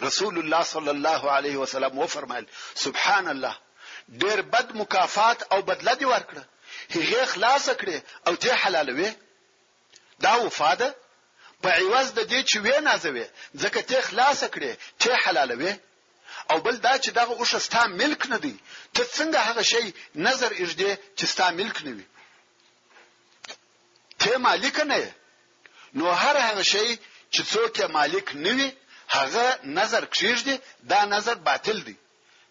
رسول الله صلی الله علیه وسلم و فرمایل سبحان الله ډیر بد مکافات او بدله دی ورکړه، هغه خلاص کړي او ته حلالوي. دا وفاده په عوض د دې چې وې نازوي ځکه ته خلاص کړي ته حلالوي. او بل دا چې دغه اوشه ستا ملک نه دی، ته څنګه هغه شی نظر اجدي چې ستا ملک نه وي، ته مالک نه. نو هر هغه شی چې څوک مالک نه وي هغه نظر کړی دا نظر باطل دی.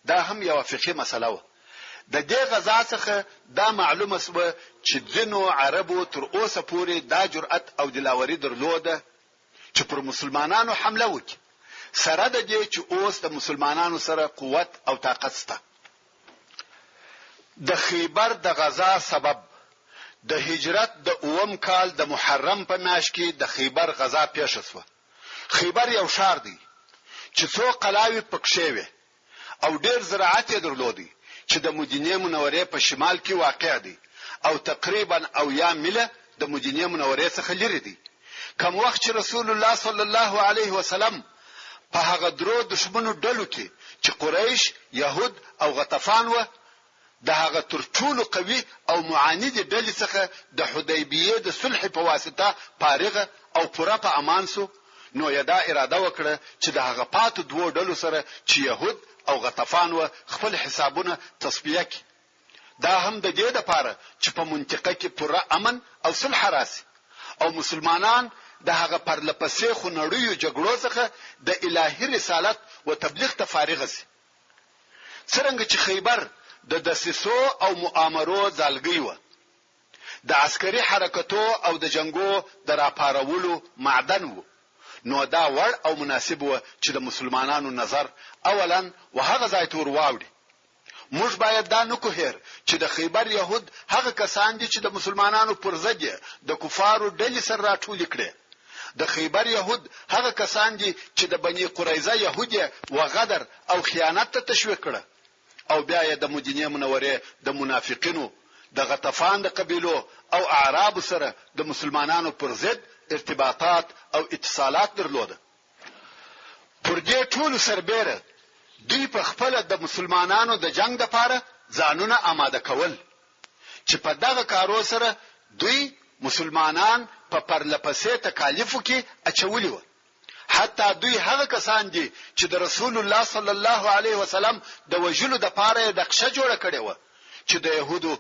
دا هم یو فقهي مسله و. د دې غزا څخه دا معلومه سوه چې ځینو عربو تر اوسه پورې دا جرأت او دلاوري درلوده چې پر مسلمانانو حمله وکړي، سره د دې چې اوس د مسلمانانو سره قوت او طاقت شته. د خیبر د غزا سبب د هجرت د اوم کال د محرم په میاشت کې د خیبر غزا پیښ شوه. خیبر یو ښار دی چې څو قلاوي پکښې وي او ډېر زراعت یې درلودي چې د مدینه منوره په شمال کې واقع دی او تقریبا او یا میله د مدینه منوره څخه لري دی. کوم وخت چې رسول الله صلی الله علیه وسلم په هغه درو دشمنو ډلو کې چې قریش، يهود او غطفان و د هغه تر ټولو قوي او معاند ډلې څخه د حدیبیه د صلح په واسطه فارغه او پوره په امان سو. نو یدا اراده وکړه چې د هغه پاتو دوه ډلو سره چې يهود او غطفان و خپل حسابونه تصفیه کړي. دا هم د دې لپاره چې په منطقه کې پوره امن او صلح راسي او مسلمانان د هغه پرلپسې خنړیو جګړو څخه د الهي رسالت او تبلیغ ته فارغ شي. څنګه چې خیبر د دسیسو او مؤامرو ځالګي و، د عسکري حرکتو او د جنگو د راپارولو معدن وو. نو دا وړ او مناسب و چې د مسلمانانو نظر اولا وهغه ځای ته ورواوړي. موږ باید دا نکو هیر چې د خیبر يهود هغه کسان دي چې د مسلمانانو پر ضد د کفارو ډلې سره راټول کړي. د خیبر يهود هغه کسان دي چې د بني قریظه يهود و غدر او خیانت ته تشویق کړه او بیا یې د مدینه منوره د منافقینو د غطفان د قبیلو او اعراب سره د مسلمانانو پر ضد ارتباطات او اتصالات درلوده. پر دې ټول سربېره دوی په خپل د مسلمانانو د جنگ لپاره ځانونه آماده کول چې په دغه کارو سره دوی مسلمانان په پرلپسې تکالیفو کې اچولي و. حتی دوی هغه کسان دي چې د رسول الله صلی الله علیه وسلم د وجلو د پاره د قشه جوړه کړې و چې د يهودو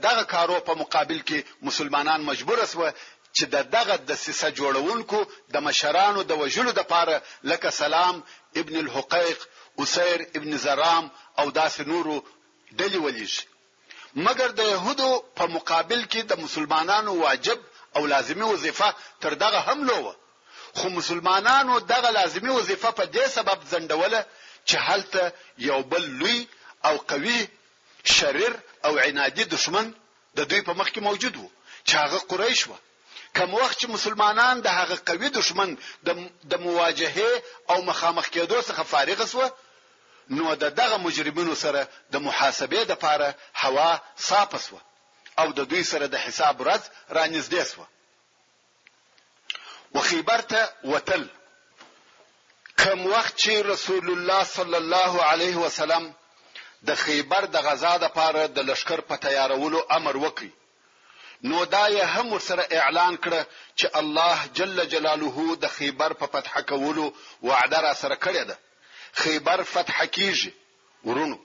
دغه کارو په مقابل کې مسلمانان مجبور سو چې دغه د سیسه جوړونکو د مشرانو د وجلو د پاره لکه سلام ابن الحقيق اسیر ابن زرام او داس نورو ډلې ولېږي. مګر د يهودو په مقابل کې د مسلمانانو واجب او لازمي وظیفه تر دغه هم لوه. خو مسلمانانو دغه لازمي وظیفه په دې سبب زندوله چې هلته یو بل لوی او قوي شریر او عنادي دشمن د دوی په مخ کې موجود وو چې هغه قریش و. کوم وخت چې مسلمانان د هغه قوي دشمن د مواجهه او مخامخ کېدو څخه فارغ شو نو دغه مجرمینو سره د محاسبې د پاره هوا صاف شو او د دوی سره د حساب ورځ رانږدې شو. وخیبر ته وتل کوم وخت چې رسول الله صلی الله علیه وسلم د خیبر د غزا د پاره د لشکر په تیارولو امر وکړي نو دا یې هم ورسره اعلان کړ چې الله جل جلاله د خیبر په فتح کولو وعده را سره کړی ده. خیبر فتح کیږي ورونو.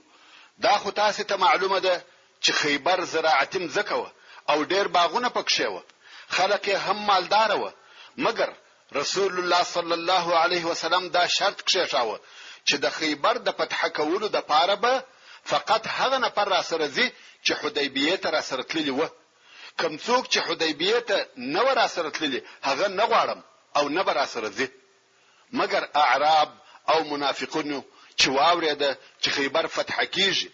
دا خو تاسو ته معلومه ده چې خیبر زراعتیم زکوه او ډیر باغونه پکښه و. خلک هم مالدار و. مګر رسول الله صلی الله علیه وسلم دا شرط کښېښاوه چې د خیبر د فتح کولو د پاره به فقط هغه نفر را سره زی چې حدیبیه ته را سره تللی و. کوم څوک چې حدیبیه ته نو را سره تللی هغه نه غواړم او نه را سره زی. مګر اعراب او منافقونو چې واورېده چې خیبر فتح کیږي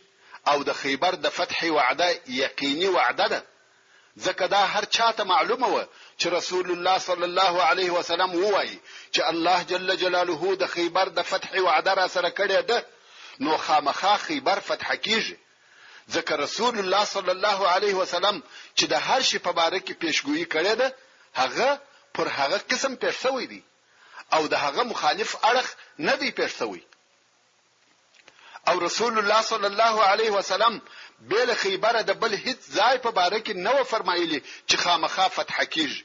او د خیبر د فتح وعده یقیني وعده ده ځکه دا هر چاته معلومه و چې رسول الله صلی الله علیه وسلم وایي چې الله جل جلاله د خیبر د فتح وعده را سره کړی ده نو خامخا خیبر فتح کیږي ځکه رسول الله صلی الله علیه وسلم چې د هر شي په باره کې پیشګویی کړی ده هغه پر هغه قسم پیښ شوی دی او د هغه مخالف اړخ نه دی پیښ شوی. او رسول الله صلی الله علیه وسلم بل خیبر د بل هیڅ ځای په باره کې نو فرمایلی چې خامخا فتح کیږي.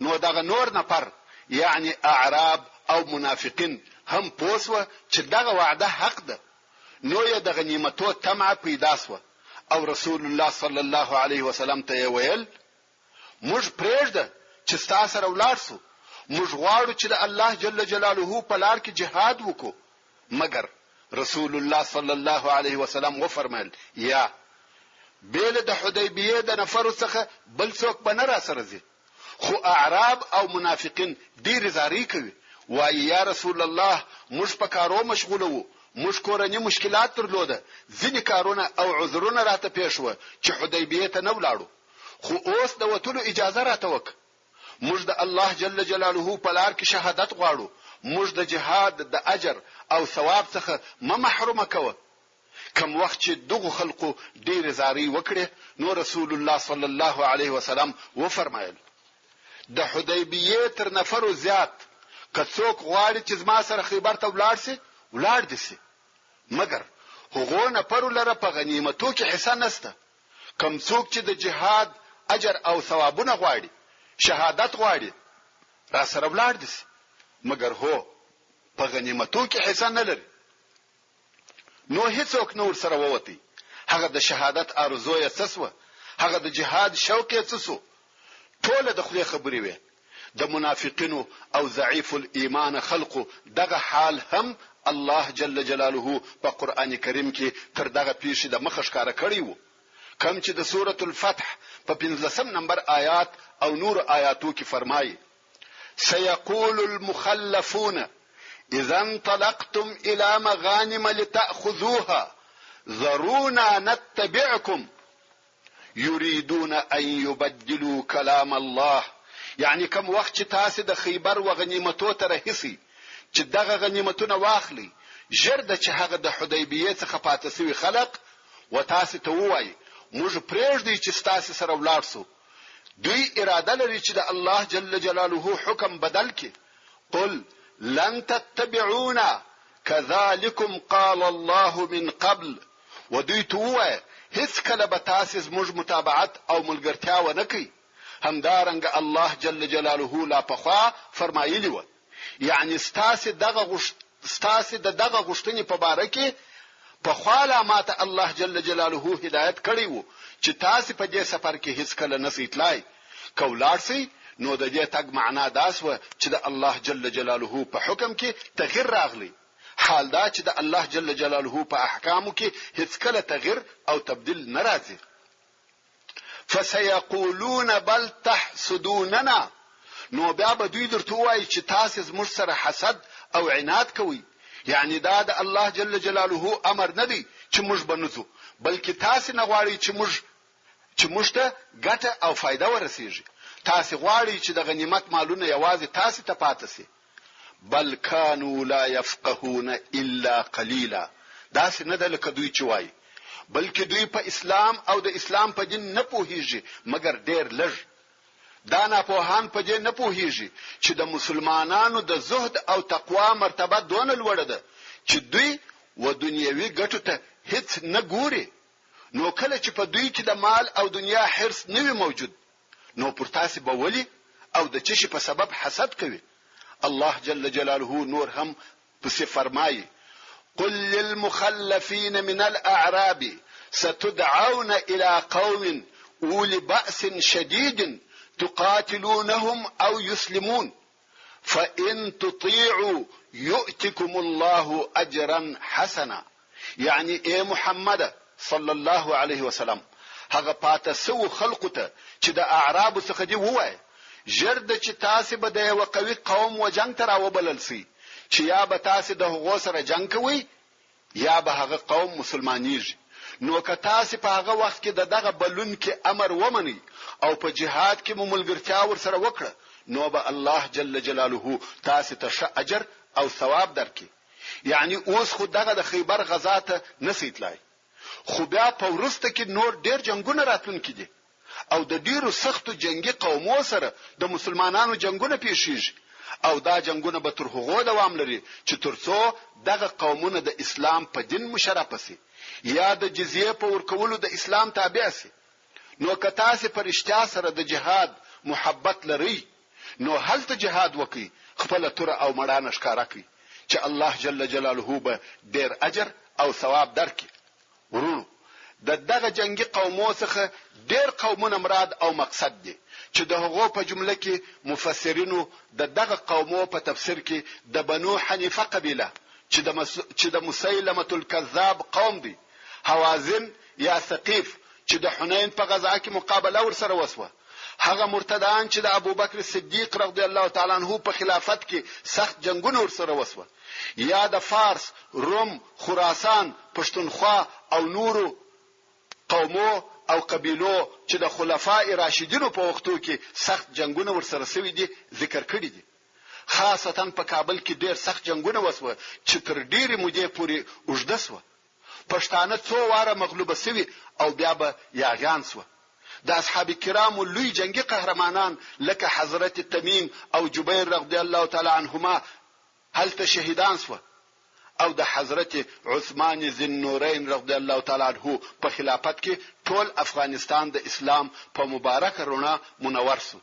نو دغه نور نفر یعنی اعراب او منافقین هم پوسوه چې دغه وعده حق ده. نو یې د غنیمتو طمع پیدا سو او رسول الله صلی الله علیه وسلم ته ویل موږ پرېږده چې تاسو سره ولاړ سو. موږ غواړو چې د الله جل جلاله په لار کې جهاد وکړو. مګر رسول الله صلی الله علیه وسلم وفرمایل یا بیل د حدیبیه د نفر څخه بل څوک به نه را سره زی. خو اعراب او منافقین ډیر زاری کوي وای یا رسول الله موږ په کارو مشغوله وو موږ کورنی مشکلات درلوده ځینې کارونه او عذرونه راته پیښ و چې حدیبیه ته نه ولاړو خو اوس د وتلو اجازه راته وک. موږ د الله جل جلاله په لار کې شهادت غواړو. موږ د جهاد د اجر او ثواب څخه محروم کوو. کوم وخت چې دغه خلقو ډیر زاری وکړي نو رسول الله صلی الله علیه وسلم وفرمایل د حدیبیه تر نفر زیات کڅوک غواړي چې زما سره خیبر ته ولاړ شي ولاړ دي سي. مګر هغه نفر لره په غنیمتو کې حصہ نشته. کوم څوک چې د جهاد اجر او ثوابونه غواړي شهادت غواړي را سره ولاړ دي سي. مګر هو په غنیمتو کې حصہ نه لري. نو هیڅوک نور سره ووتی. هغه د شهادت ارزو یې څسوه هغه د جهاد شوق یې څسو. ټول د خلی خبرې وي. د منافقینو او ضعیف الایمان خلقو دغه حال هم الله جل جلاله په قران کریم کې تر دغه پیښې د مخ ښکارا کړی وو. کم چې د سورة الفتح په 15 نمبر آیات او نور آیاتو کې فرمایي سيقول المخلفون اذا انطلقتم الى مغانم لتأخذوها ذرونا نتبعكم يريدون ان يبدلوا كلام الله یعنی کوم وخت چې تاسو د خیبر و غنیمتو ته رهسي چې دغه غنیمتونه واخلي ژر د چې هغه د حدیبیه څخه پاتې شوی خلق و تاسو ته وایي موږ پرېږدي چې تاسو سره ولاړ سو دوی اراده لري چې د الله جل جلاله حکم بدل کړي قل لن تتبعونا كذلكم قال الله من قبل ودوی ته وایي هیڅ کله به تاسو زموږ متابعت او ملګرتیا ونه کوي همدارنګ الله جل جلاله لا پخوا فرمایلی و یعنی ستاسو دغه غشتنی په باره کې په خاله ماته الله جل جلاله هدایت کړی وو چې تاسو په دې سفر کې هیڅ کله نسئ تلای کولارسي نو د دې تګ معنا داس و چې د الله جل جلاله په حکم کې تغیر راغلی حال دا چې د الله جل جلاله په احکامو کې هیڅ کله تغیر او تبديل ناراضي فسيقولون بل تحسدوننا نو بیا به دوی درته وایي چې تاسو زموږ سره حسد او عناد کوي یعنی دا د الله جل جلاله امر نه دی چې موږ بنځو بلکې تاسو نه غواړي چې موږ ته ګټه او فایده ورسیږي تاسو غواړي چې د غنیمت مالونه یوازې تاسو ته پاتې شي بل كانوا لا يفقهون الا قليلا دا څنګه د لکه دوی چې وایي بلکې دوی په اسلام او د اسلام په دین نه پوهیږي مګر ډېر لږ دا نه پوهان په دې نه پوهیږي چې د مسلمانانو د زهد او تقوا مرتبه دونه لوړه ده چې دوی و دنیوي ګټو ته هیڅ نه ګوري نو کله چې په دوی کې د مال او دنیا حرص نه وي موجود نو پر تاسو به ولي او د چشي په سبب حسد کوي الله جل جلاله نور هم پس فرمایي قل للمخلفين من الأعراب ستدعون إلى قوم أولي بأس شديد تقاتلونهم أو يسلمون فإن تطيعوا يؤتكم الله أجرا حسنا يعني اے محمد صلى الله عليه وسلم هغه پاته سو خلقته چې د اعراب څخه دی وای جرد چې تاسو به د یو قوي قوم و جنگ تر او بلل سي چې یا به تاسو د هغو سره جنگ کوي یا به هغه قوم مسلمانیږي نو که تاسو په هغه وخت کې دغه بلون کې امر ومني او په جهاد کې ملګرتیا ور سره وکړه نو به الله جل جلاله تاسو ته اجر او ثواب درکړي یعنی اوس خو دغه د خیبر غزا ته نسیتلای خو بیا په ورسته کې نور ډیر جنگونه راتلونکي دي او د ډیرو سختو جنگي قومو سره د مسلمانانو جنگونه پیښیږي او دا جنگونه به تر هغو دوام لري چې ترڅو دغه قومونه د اسلام په دین مشرف شي یا د جزیه په ورکولو د اسلام تابع شي نو که تاسو پرشتیا سره د جهاد محبت لري نو هلته جهاد وکي خپل تر او مړانه ښکارا کوي چې الله جل جلاله به ډیر اجر او ثواب درکړي ورونو دغه جنگي قومو څخه ډیر قومونه مراد او مقصد دي چې د هغو په جمله کې مفسرینو دغه قومو په تفسیر کې د بنو حنیفه قبیله چې د مسیلمه الکذاب قوم دي حوازن یا ثقيف چې د حنین په غزا کې مقابله ور سره وسوه هغه مرتدان چې د ابوبکر صدیق رضی الله تعالی عنہ په خلافت کې سخت جنگونه ور سره وسوه یا د فارس روم خراسان پښتونخوا او نورو قومو او قبیلو چې د خلفای راشدینو په وختو کې سخت جنگونه ور سره شوي دي ذکر کړی دي خاصتا په کابل کې ډیر سخت جنگونه وسوه چې تر ډیره مودې پورې اوږده سوه پښتانه څو واره مغلوبه شوي او بیا به یاغیان سوه د اصحاب کرام لوی جنگي قهرمانان لکه حضرت تمیم او جبیر رضی الله تعالی عنهما هلته شهیدان سوه او د حضرت عثمان ذی النورین رضی الله تعالی عنہ په خلافت کې ټول افغانستان د اسلام په مبارک رڼا منور سو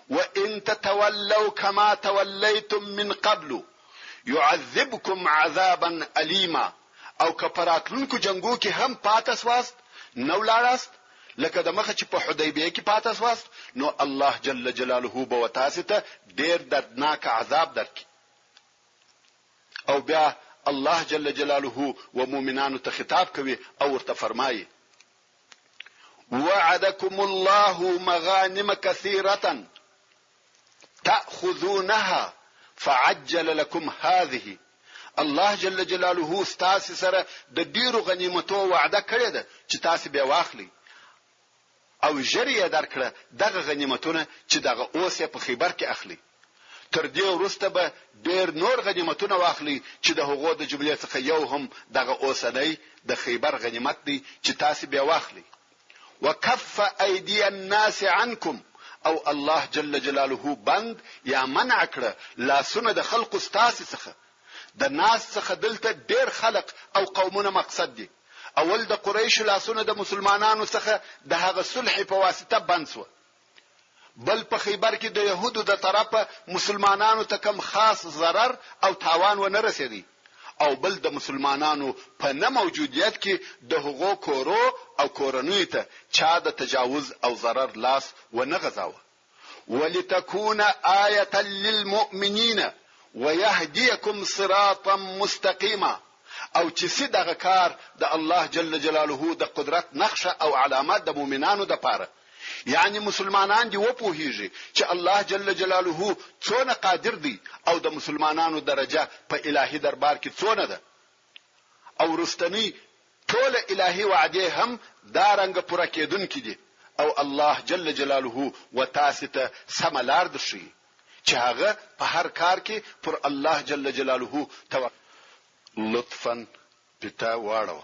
وان تتولوا كما توليتم من قبل يعذبكم عذابا اليما او کفراتلونکو جنگو کې هم پاتس واست نو لاړاست لکه د مخه چې په حدیبیه کې پاتس واست نو الله جل جلاله به وتاسته ډیر دردناک عذاب درکړي او بیا الله جل جلاله و مؤمنانو ته خطاب کوي او ورته فرمایي وعدكم الله مغانم كثيرة تأخذونها فعجل لكم هذه. الله جل جلاله ستاسو سره د ډیرو غنیمتو وعده کړې ده چې تاسو به واخلي او جریه درکړه دغه غنیمتونه چې دغه اوس په خیبر کې اخلي. تر دې وروسته به ډیر نور غنیمتونه واخلي چې د هغو د جملې څخه یو هم دغه اوسنۍ د خیبر غنیمت دی چې تاسو به واخلي. وكف ايدي الناس عنكم، او الله جل جلاله بند یا منع کړه لاسونه د خلق ستاسو څخه. د ناس څخه دلته ډیر خلق او قومونه مقصد دي. اول د قریش لاسونه د مسلمانانو څخه د هغه صلح په واسطه بند شو، بل په خیبر کې د يهودو د طرفه مسلمانانو ته کم خاص ضرر او تاوان ونه رسېدی، او بل د مسلمانانو په نه موجودیت کې د هغو کورو او کورنۍ ته چا د تجاوز او ضرر لاس ونه غځاوه. ولتكون آية للمؤمنين ويهديكم صراطا مستقيما، او چې دغه کار د الله جل جلاله د قدرت نقشه او علامات د مؤمنانو د پاره، یعنی مسلمانان دی وپوهیږي چې الله جل جلاله څونه قادر دی او د مسلمانانو درجه په الهي دربار کې څونه ده، او رستنی ټول الهي وعده هم دارنګ پوره کېدونکې دي، او الله جل جلاله وتاسته سملار دشي چې هغه په هر کار کې پر الله جل جلاله توکل لطفا پتا واړو.